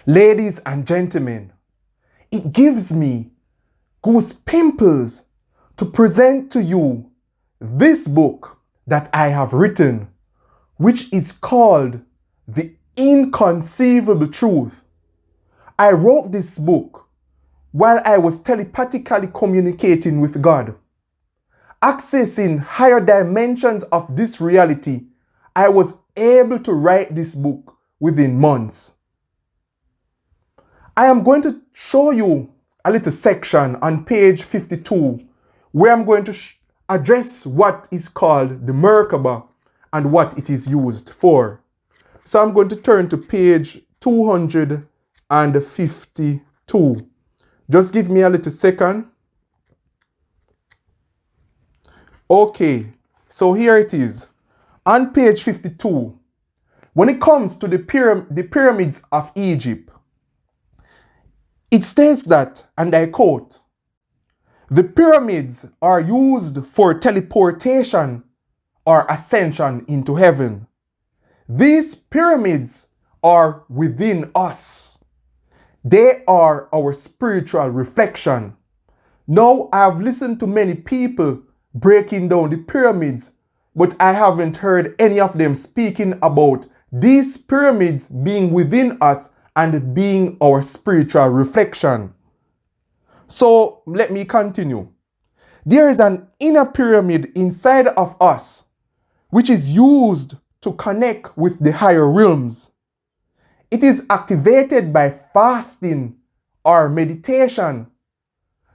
Ladies and gentlemen, it gives me goose pimples to present to you this book that I have written, which is called The Inconceivable Truth. I wrote this book while I was telepathically communicating with God. Accessing higher dimensions of this reality, I was able to write this book within months. I am going to show you a little section on page 52 where I'm going to address what is called the Merkaba and what it is used for. So I'm going to turn to page 252. Just give me a little second. Okay, so here it is. On page 52, when it comes to the pyramids of Egypt, it states that, and I quote, "The pyramids are used for teleportation or ascension into heaven. These pyramids are within us. They are our spiritual reflection." Now, I have listened to many people breaking down the pyramids, but I haven't heard any of them speaking about these pyramids being within us and being our spiritual reflection. So let me continue. There is an inner pyramid inside of us, which is used to connect with the higher realms. It is activated by fasting or meditation.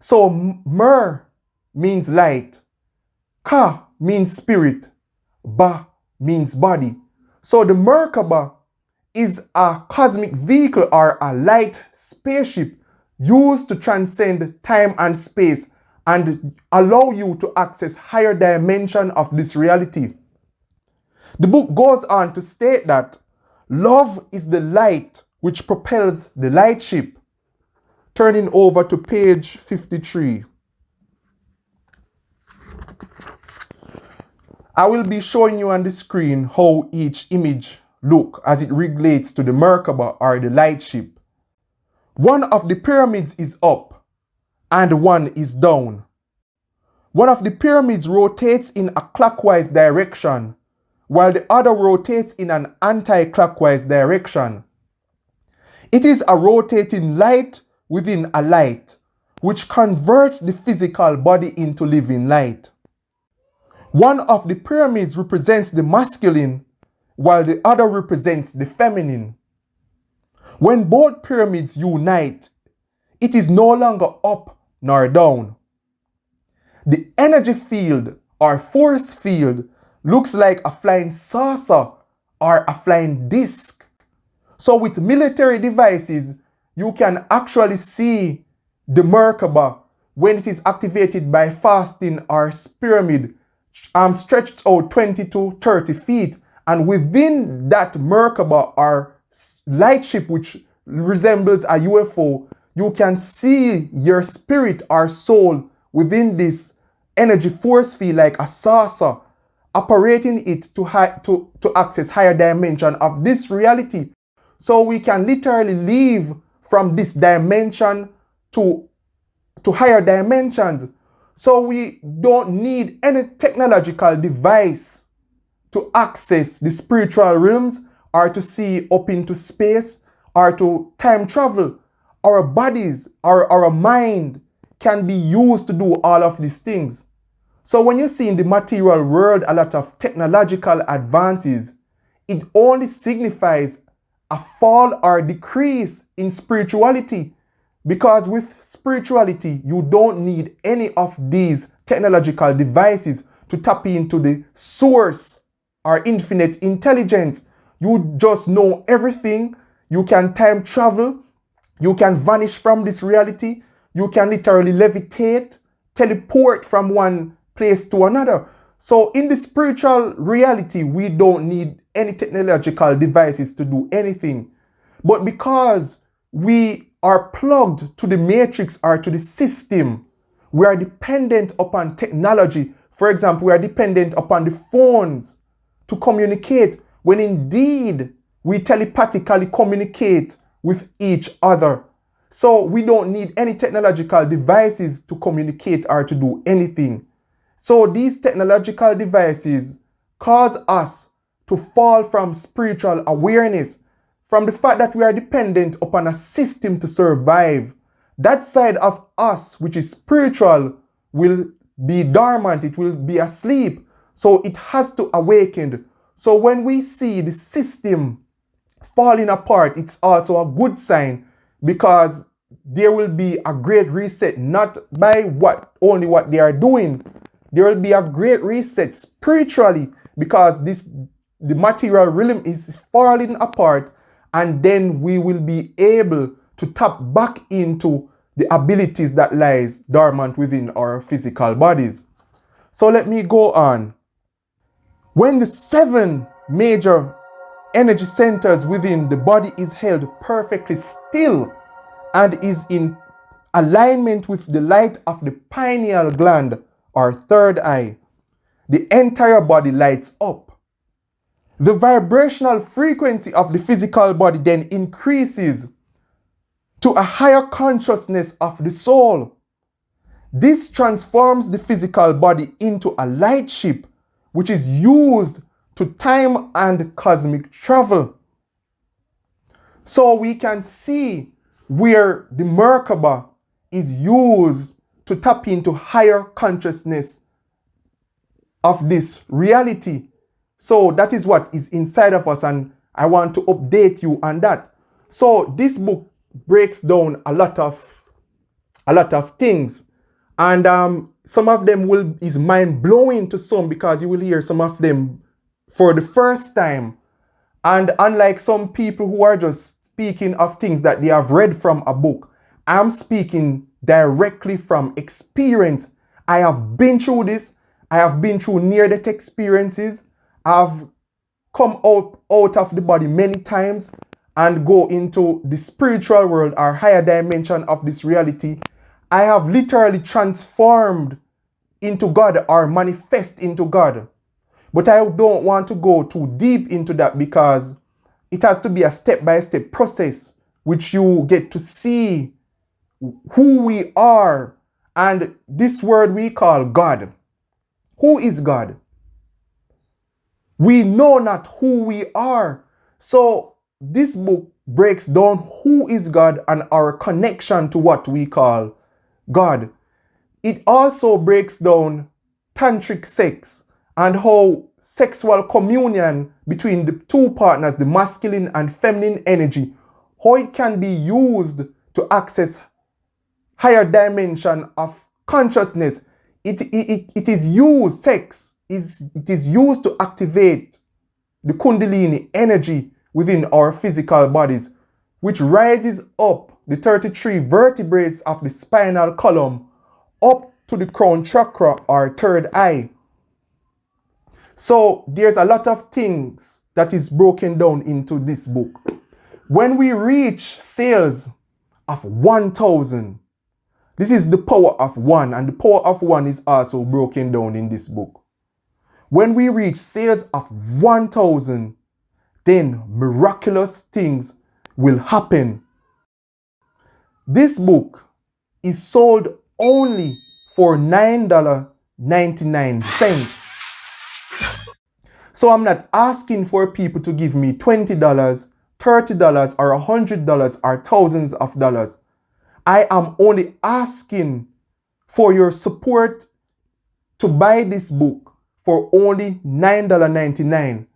So Mer means light, Ka means spirit, Ba means body. So the Merkaba is a cosmic vehicle or a light spaceship used to transcend time and space and allow you to access higher dimension of this reality. The book goes on to state that love is the light which propels the light ship. Turning over to page 53. I will be showing you on the screen how each image look as it relates to the Merkaba or the light ship. One of the pyramids is up and one is down. One of the pyramids rotates in a clockwise direction while the other rotates in an anti-clockwise direction. It is a rotating light within a light, which converts the physical body into living light. One of the pyramids represents the masculine, while the other represents the feminine. When both pyramids unite, it is no longer up nor down. The energy field or force field looks like a flying saucer or a flying disc. So with military devices, you can actually see the Merkaba when it is activated by fasting or pyramid stretched out 20 to 30 feet. And within that Merkaba or light ship, which resembles a UFO, you can see your spirit or soul within this energy force field like a saucer, operating it to access higher dimension of this reality. So we can literally live from this dimension to higher dimensions. So we don't need any technological device to access the spiritual realms or to see up into space or to time travel. Our bodies or our mind can be used to do all of these things. So when you see in the material world a lot of technological advances, it only signifies a fall or decrease in spirituality. Because with spirituality, you don't need any of these technological devices to tap into the source or infinite intelligence. You just know everything. You can time travel. You can vanish from this reality. You can literally levitate, teleport from one place to another. So in the spiritual reality, we don't need any technological devices to do anything. But because we are plugged to the matrix or to the system, we are dependent upon technology. For example, we are dependent upon the phones to communicate, when indeed we telepathically communicate with each other. So we don't need any technological devices to communicate or to do anything. So these technological devices cause us to fall from spiritual awareness, from the fact that we are dependent upon a system to survive. That side of us, which is spiritual, will be dormant, it will be asleep. So it has to awaken. So when we see the system falling apart, it's also a good sign, because there will be a great reset, not by only what they are doing. There will be a great reset spiritually, because the material realm is falling apart, and then we will be able to tap back into the abilities that lies dormant within our physical bodies. So let me go on. When the 7 major energy centers within the body is held perfectly still and is in alignment with the light of the pineal gland or third eye, the entire body lights up. The vibrational frequency of the physical body then increases to a higher consciousness of the soul. This transforms the physical body into a light ship, which is used to time and cosmic travel. So we can see where the Merkaba is used to tap into higher consciousness of this reality. So that is what is inside of us, and I want to update you on that. So this book breaks down a lot of things, and some of them is mind-blowing to some, because you will hear some of them for the first time. And unlike some people who are just speaking of things that they have read from a book, I'm speaking directly from experience. I have been through this. I have been through near-death experiences. I've come out of the body many times and go into the spiritual world or higher dimension of this reality. I have literally transformed into God or manifest into God. But I don't want to go too deep into that, because it has to be a step-by-step process, which you get to see who we are and this word we call God. Who is God? We know not who we are. So this book breaks down who is God and our connection to what we call God. It also breaks down tantric sex and how sexual communion between the two partners, the masculine and feminine energy, how it can be used to access higher dimension of consciousness. It is used, it is used to activate the Kundalini energy within our physical bodies, which rises up the 33 vertebrae of the spinal column up to the crown chakra or third eye. So there's a lot of things that is broken down into this book. When we reach sales of 1,000, this is the power of 1, and the power of 1 is also broken down in this book. When we reach sales of 1,000, then miraculous things will happen. This book is sold only for $9.99. So I'm not asking for people to give me $20, $30, or $100 or thousands of dollars. I am only asking for your support to buy this book for only $9.99.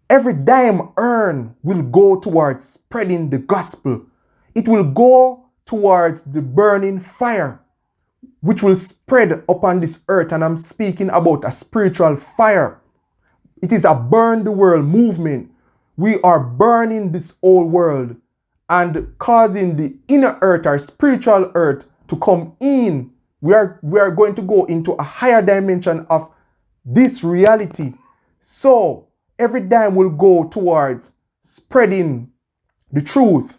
Every dime earned will go towards spreading the gospel. It will go towards the burning fire, which will spread upon this earth. And I'm speaking about a spiritual fire. It is a burn the world movement. We are burning this old world and causing the inner earth or spiritual earth to come in. We are going to go into a higher dimension of this reality. So every dime will go towards spreading the truth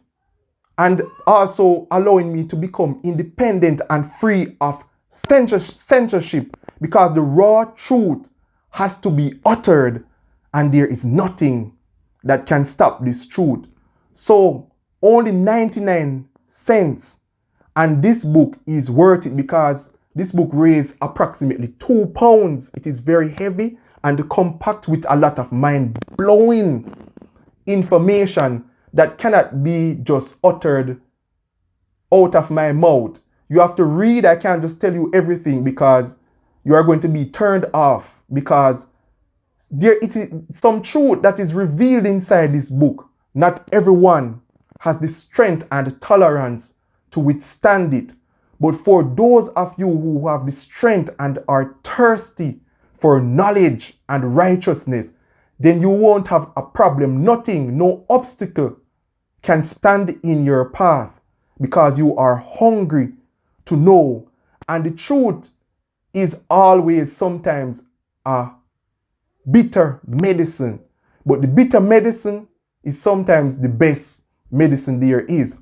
and also allowing me to become independent and free of censorship, because the raw truth has to be uttered, and there is nothing that can stop this truth. So only 99 cents. And this book is worth it because this book weighs approximately 2 pounds. It is very heavy and compact with a lot of mind-blowing information that cannot be just uttered out of my mouth. You have to read. I can't just tell you everything because you are going to be turned off, because there it is some truth that is revealed inside this book. Not everyone has the strength and tolerance to withstand it. But for those of you who have the strength and are thirsty for knowledge and righteousness, then you won't have a problem. Nothing, no obstacle can stand in your path because you are hungry to know. And the truth is always sometimes a bitter medicine. But the bitter medicine is sometimes the best medicine there is.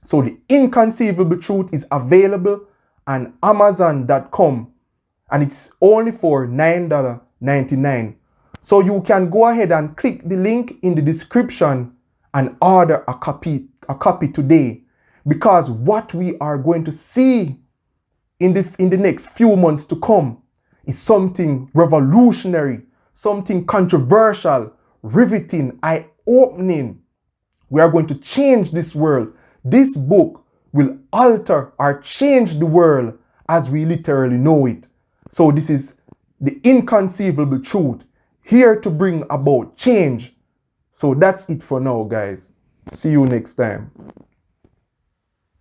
So the Inconceivable Truth is available on Amazon.com and it's only for $9.99. So you can go ahead and click the link in the description and order a copy today, because what we are going to see in the next few months to come is something revolutionary, something controversial, riveting, eye-opening. We are going to change this world. This book will alter or change the world as we literally know it. So this is the Inconceivable Truth, here to bring about change. So that's it for now, guys. See you next time.